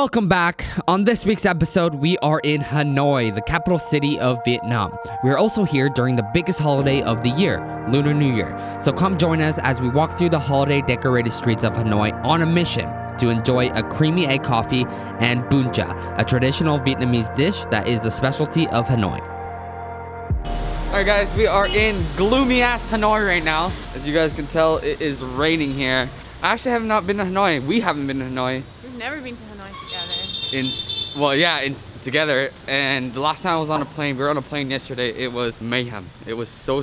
Welcome back. On this week's episode, we are in Hanoi, the capital city of Vietnam. We are also here during the biggest holiday of the year, Lunar New Year. So come join us as we walk through the holiday decorated streets of Hanoi on a mission to enjoy a creamy egg coffee and Bun Cha, a traditional Vietnamese dish that is the specialty of Hanoi. Alright guys, we are in gloomy ass Hanoi right now. As you guys can tell, it is raining here. I actually have not been to Hanoi. We haven't been to Hanoi. We've never been to Hanoi together. Together. And the last time I was on a plane, we were on a plane yesterday. It was mayhem. It was so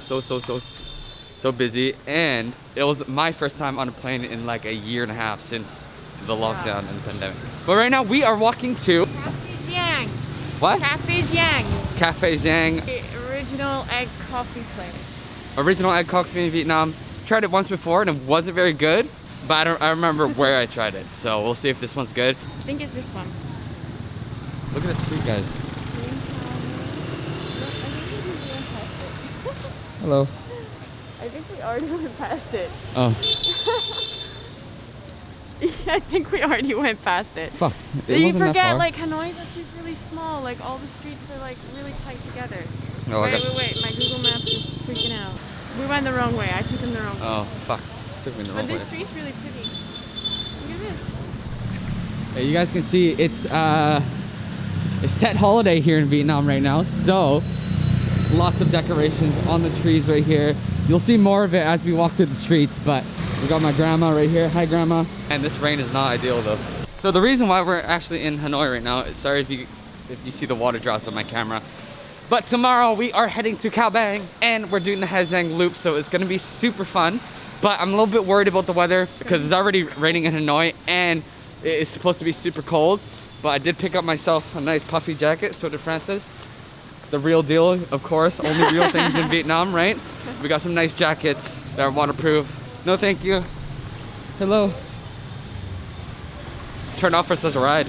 busy, and it was my first time on a plane in like a year and a half since the lockdown and the pandemic. But right now we are walking to Cafe Giảng. What? Cafe Giảng. Cafe Giảng. The original egg coffee place. Original egg coffee in Vietnam. Tried it once before and it wasn't very good. But I remember where I tried it, so we'll see if this one's good. I think it's this one. Look at the street, guys. Hello. I think we already went past it. Oh. I think we already went past it. Fuck. You forget, like, Hanoi is actually really small. Like, all the streets are, like, really tight together. Oh, wait. My Google Maps is freaking out. We went the wrong way. I took them the wrong way. Oh, fuck. Took me the wrong But way. this street's really pretty. Look at this. Hey, you guys can see it's Tet holiday here in Vietnam right now, so lots of decorations on the trees right here. You'll see more of it as we walk through the streets, but we got my grandma right here. Hi, grandma. And this rain is not ideal though. So the reason why we're actually in Hanoi right now, sorry if you see the water drops on my camera, but tomorrow we are heading to Cao Bang and we're doing the Hai Giang loop, so it's gonna be super fun. But I'm a little bit worried about the weather because it's already raining in Hanoi and it's supposed to be super cold. But I did pick up myself a nice puffy jacket, so did Francis. The real deal, of course, only real things in Vietnam, right? We got some nice jackets that are waterproof. No thank you. Hello. Turn off for such a ride.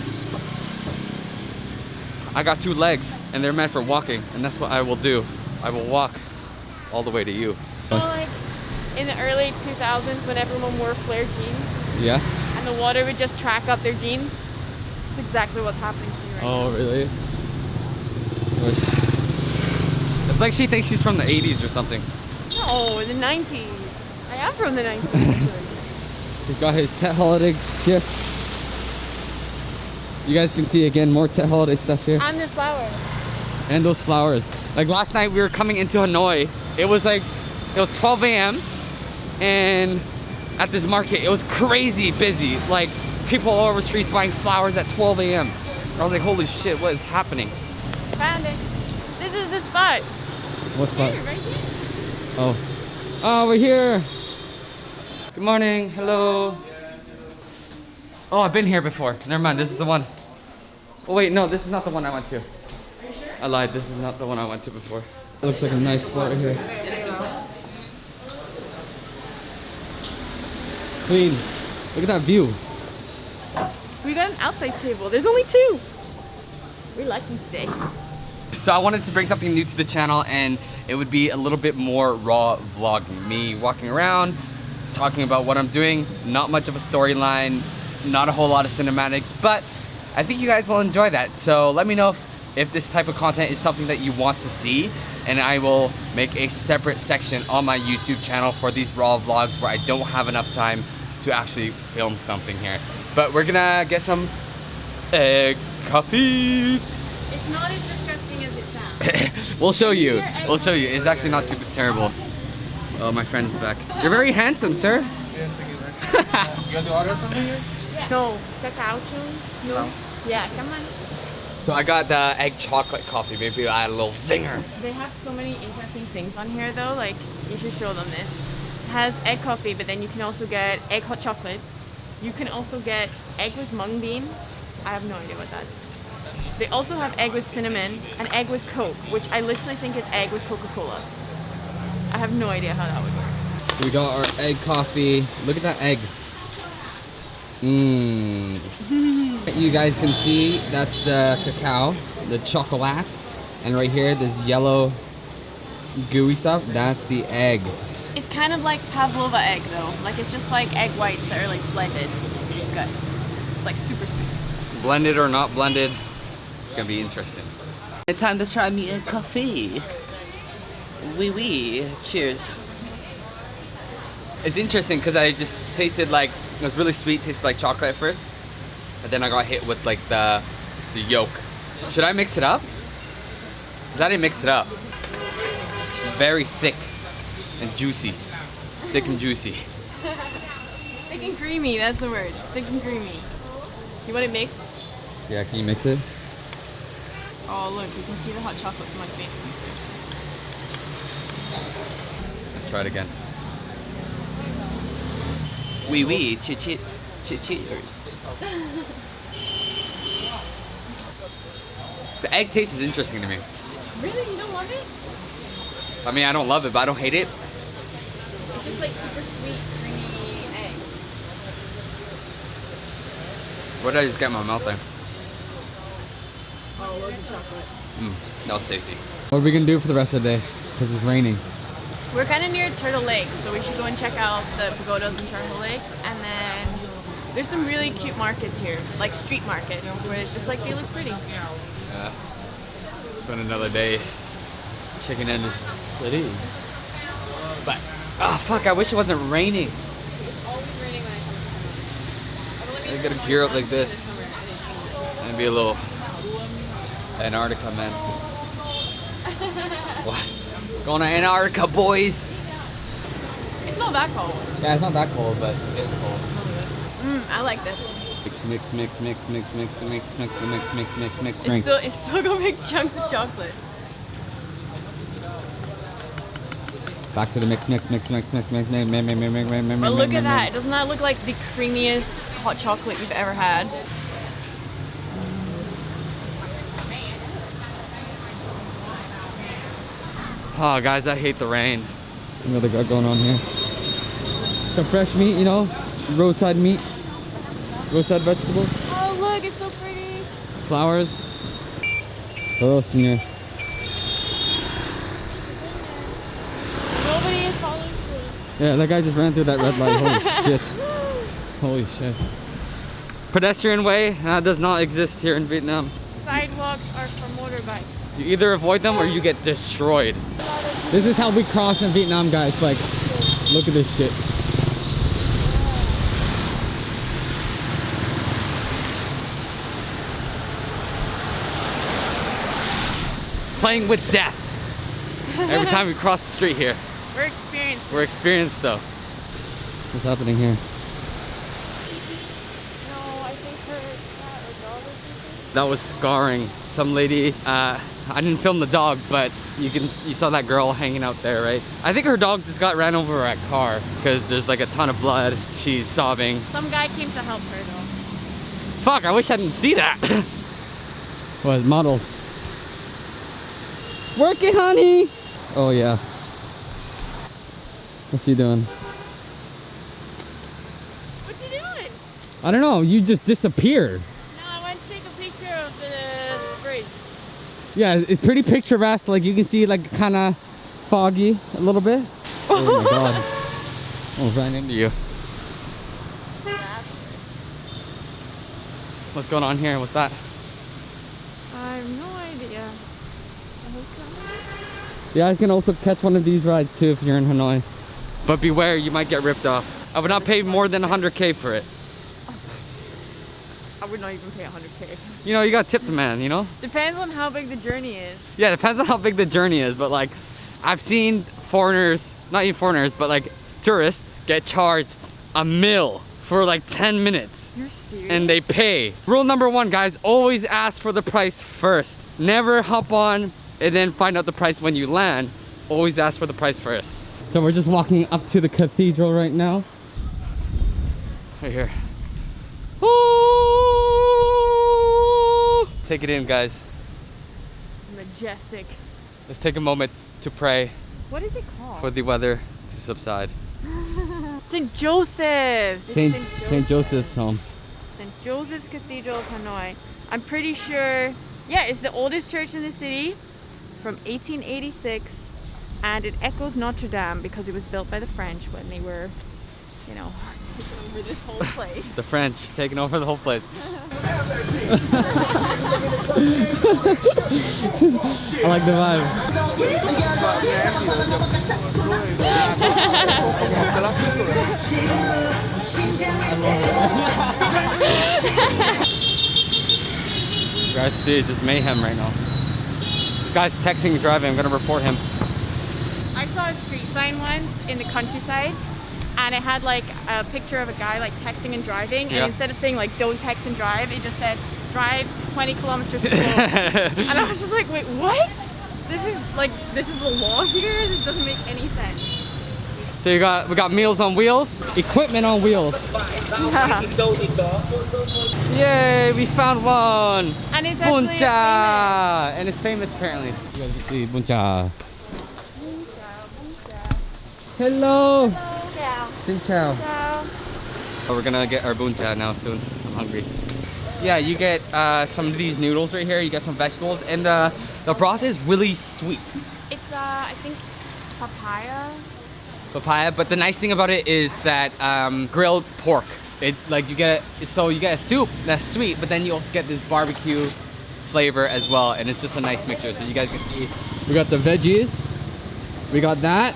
I got 2 legs and they're meant for walking, and that's what I will do. I will walk all the way to you. So, like, in the early 2000s when everyone wore flared jeans, yeah, and the water would just track up their jeans, that's exactly what's happening to me right now. Oh, really? It's like she thinks she's from the 80s or something. No, the 90s. I am from the 90s. We've got his Tet holiday gift. You guys can see again more Tet holiday stuff here. And the flowers. And those flowers. Like last night we were coming into Hanoi. It was 12 a.m. and at this market it was crazy busy. Like people all over the streets buying flowers at 12 a.m. I was like, holy shit, what is happening? Found it. This is the spot. What spot? Here, right here. Oh. Oh, we're here. Good morning. Hello. Oh, I've been here before. Never mind, this is the one. Oh wait, no, this is not the one I went to. Are you sure? I lied, this is not the one I went to before. It looks like a nice spot right here. Clean. Look at that view. We got an outside table. There's only 2. We're lucky today. So I wanted to bring something new to the channel, and it would be a little bit more raw vlogging. Me walking around, talking about what I'm doing. Not much of a storyline, not a whole lot of cinematics, but I think you guys will enjoy that. So let me know if this type of content is something that you want to see, and I will make a separate section on my YouTube channel for these raw vlogs where I don't have enough time to actually film something here. But we're gonna get some egg coffee. It's not as disgusting as it sounds. We'll show you. We'll show you. It's actually not too terrible. Oh, my friend's back. You're very handsome, sir. You want to order something here? No. Cacao chew? No. Yeah, come on. So I got the egg chocolate coffee. Maybe I add a little zinger. They have so many interesting things on here though, like you should show them this. It has egg coffee, but then you can also get egg hot chocolate. You can also get egg with mung bean. I have no idea what that's. They also have egg with cinnamon and egg with Coke, which I literally think is egg with Coca-Cola. I have no idea how that would work. We got our egg coffee. Look at that egg. Mmm. You guys can see that's the cacao, the chocolate, and right here this yellow gooey stuff, that's the egg. It's kind of like pavlova egg though. Like it's just like egg whites that are like blended. It's good. It's like super sweet. Blended or not blended, it's gonna be interesting. It's time to try me a coffee. Oui, cheers. It's interesting because I just tasted like, it was really sweet, tasted like chocolate at first. But then I got hit with like the yolk. Should I mix it up? Because I didn't mix it up. Very thick and juicy. Thick and juicy. Thick and creamy, that's the word. Thick and creamy. You want it mixed? Yeah, can you mix it? Oh look, you can see the hot chocolate from underneath. Let's try it again. Oui, cheers. The egg taste is interesting to me. Really? You don't love it? I mean, I don't love it, but I don't hate it. It's just like super sweet, creamy egg. What did I just get in my mouth there? Oh, loads of chocolate. That was tasty. What are we gonna do for the rest of the day? Because it's raining. We're kind of near Turtle Lake, so we should go and check out the pagodas in Turtle Lake. And then there's some really cute markets here, like street markets, where it's just like they look pretty. Yeah. Spend another day checking in this city. But, fuck, I wish it wasn't raining. It's always raining when I come to Hanoi. I gotta gear up like this and be a little Antarctica, man. What? Going to Antarctica, boys. It's not that cold. Yeah, it's not that cold, but it's cold. I like this. Mix, drink. It's still gonna make chunks of chocolate. Back to the mix. But look at that. Doesn't that look like the creamiest hot chocolate you've ever had? Oh, guys, I hate the rain. What they got going on here? Some fresh meat, you know, roadside meat, roadside vegetables, Oh, look, it's so pretty. flowers. Oh, senior. Nobody is following through. Yeah, that guy just ran through that red light. Holy shit. Holy shit. Pedestrian way does not exist here in Vietnam. Sidewalks are for motorbikes. You either avoid them or you get destroyed. This is how we cross in Vietnam, guys. Like, look at this shit. Playing with death. Every time we cross the street here. We're experienced. We're experienced though. What's happening here? No, I think her cat or dog or something. That was scarring. Some lady, I didn't film the dog, but you saw that girl hanging out there, right? I think her dog just got ran over by a car because there's like a ton of blood. She's sobbing. Some guy came to help her though. Fuck, I wish I didn't see that. What, model? Working, honey! Oh yeah. What's she doing? What you doing? I don't know, you just disappeared. No, I went to take a picture of the bridge. Yeah, it's pretty picturesque. Like you can see like kind of foggy a little bit. Oh my god. Almost ran into you. What's going on here? What's that? I have no idea. You guys can also catch one of these rides too if you're in Hanoi. But beware, you might get ripped off. I would not pay more than 100K for it. I would not even pay 100K. You know, you gotta tip the man, you know? Depends on how big the journey is. Yeah, depends on how big the journey is, but like, I've seen foreigners, not even foreigners, but like tourists get charged $1 million for like 10 minutes. You're serious? And they pay. Rule number 1, guys, always ask for the price first. Never hop on and then find out the price when you land. Always ask for the price first. So we're just walking up to the cathedral right now. Right here. Ooh! Take it in, guys. Majestic. Let's take a moment to pray What is it called? for the weather to subside. St. Joseph's. It's St. Joseph's home. St. Joseph's Cathedral of Hanoi. I'm pretty sure, yeah, it's the oldest church in the city from 1886, and it echoes Notre Dame because it was built by the French when they were you know, taking over this whole place. The French taking over the whole place. I like the vibe. You guys see, just mayhem right now. This guy's texting and driving. I'm gonna report him. I saw a street sign once in the countryside, and it had like a picture of a guy like texting and driving, and Yeah. instead of saying like don't text and drive, it just said drive 20 kilometers slow. And I was just like, wait, what? This is the law here? This doesn't make any sense. So we got meals on wheels, equipment on wheels. Yay, we found one. And it's Bun actually Cha, and it's famous apparently. You guys can see Bun Cha. Hello. Ciao. Xin chào. Ciao. We're gonna get our Bun Cha now soon. I'm hungry. Yeah, you get some of these noodles right here. You get some vegetables, and the broth is really sweet. It's I think papaya. Papaya, but the nice thing about it is that grilled pork. It like you get a soup that's sweet, but then you also get this barbecue flavor as well, and it's just a nice mixture. So you guys can see, we got the veggies, we got that.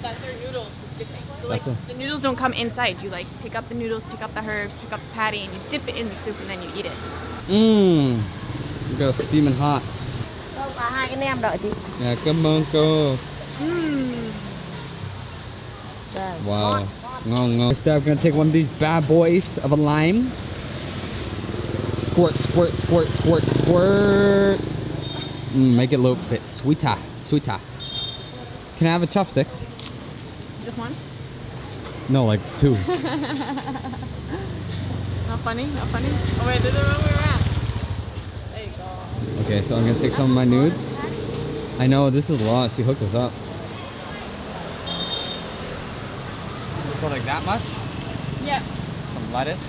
That's their noodles for dipping. So That's like the noodles don't come inside. You like pick up the noodles, pick up the herbs, pick up the patty, and you dip it in the soup, and then you eat it. Mmm. We got steaming hot. Hai cái nem đợi chị. Yeah, cảm ơn cô. Đây. Wow. Ngon, ngon. Next up, we're gonna take one of these bad boys of a lime. Squirt, squirt, squirt, squirt, squirt. Make it a little bit sweeter, sweeter. Can I have a chopstick? Just one? No, like two. Not funny? Not funny? Oh wait, they're the wrong way around. There you go. Okay, so I'm gonna take some of my nudes. I know, this is a lot. She hooked us up. So like that much? Yeah, Some lettuce.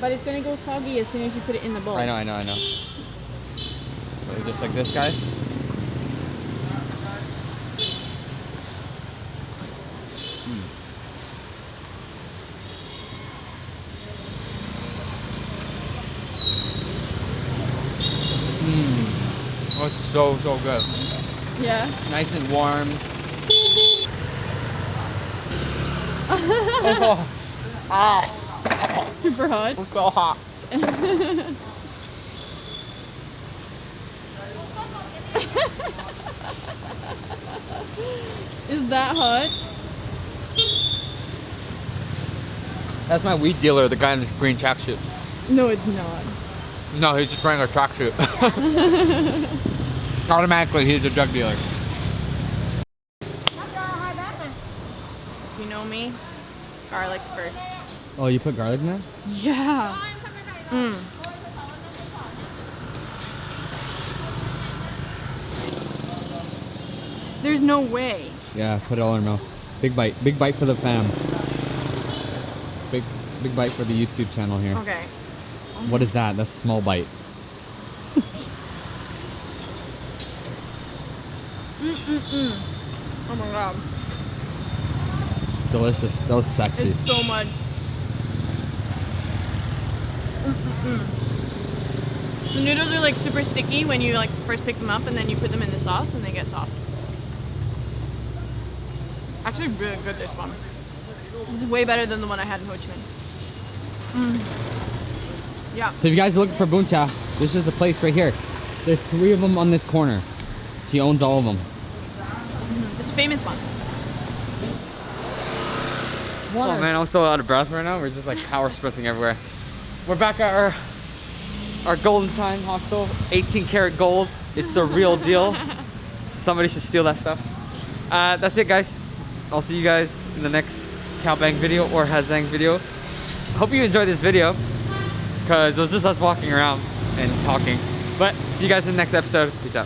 but it's gonna go soggy as soon as you put it in the bowl. I know, I know, I know. So just like this, guys. Oh, it's so good. Yeah. Nice and warm. Oh, ah, Super hot. it's so hot. Is that hot? That's my weed dealer, the guy in the green tracksuit. No, it's not. No, he's just wearing a tracksuit. Automatically, he's a drug dealer. If you know me, garlic's first. Oh, you put garlic in there? Yeah. There's no way. Yeah, put it all in your mouth. Big bite for the fam. Big bite for the YouTube channel here. Okay. What is that? That's a small bite. Oh my god. Delicious. That was sexy. It's so much. The noodles are like super sticky when you like first pick them up, and then you put them in the sauce and they get soft. Actually really good, this one. This is way better than the one I had in Ho Chi Minh. Yeah. So if you guys are looking for Bun Cha, this is the place right here. There's 3 of them on this corner. She owns all of them. This famous one. Oh man, I'm so out of breath right now. We're just like power sprinting everywhere. We're back at our golden time hostel. 18 karat gold. It's the real deal. So somebody should steal that stuff. That's it, guys. I'll see you guys in the next Khao Bang video or Ha Giang video. Hope you enjoyed this video, because it was just us walking around and talking. But see you guys in the next episode. Peace out.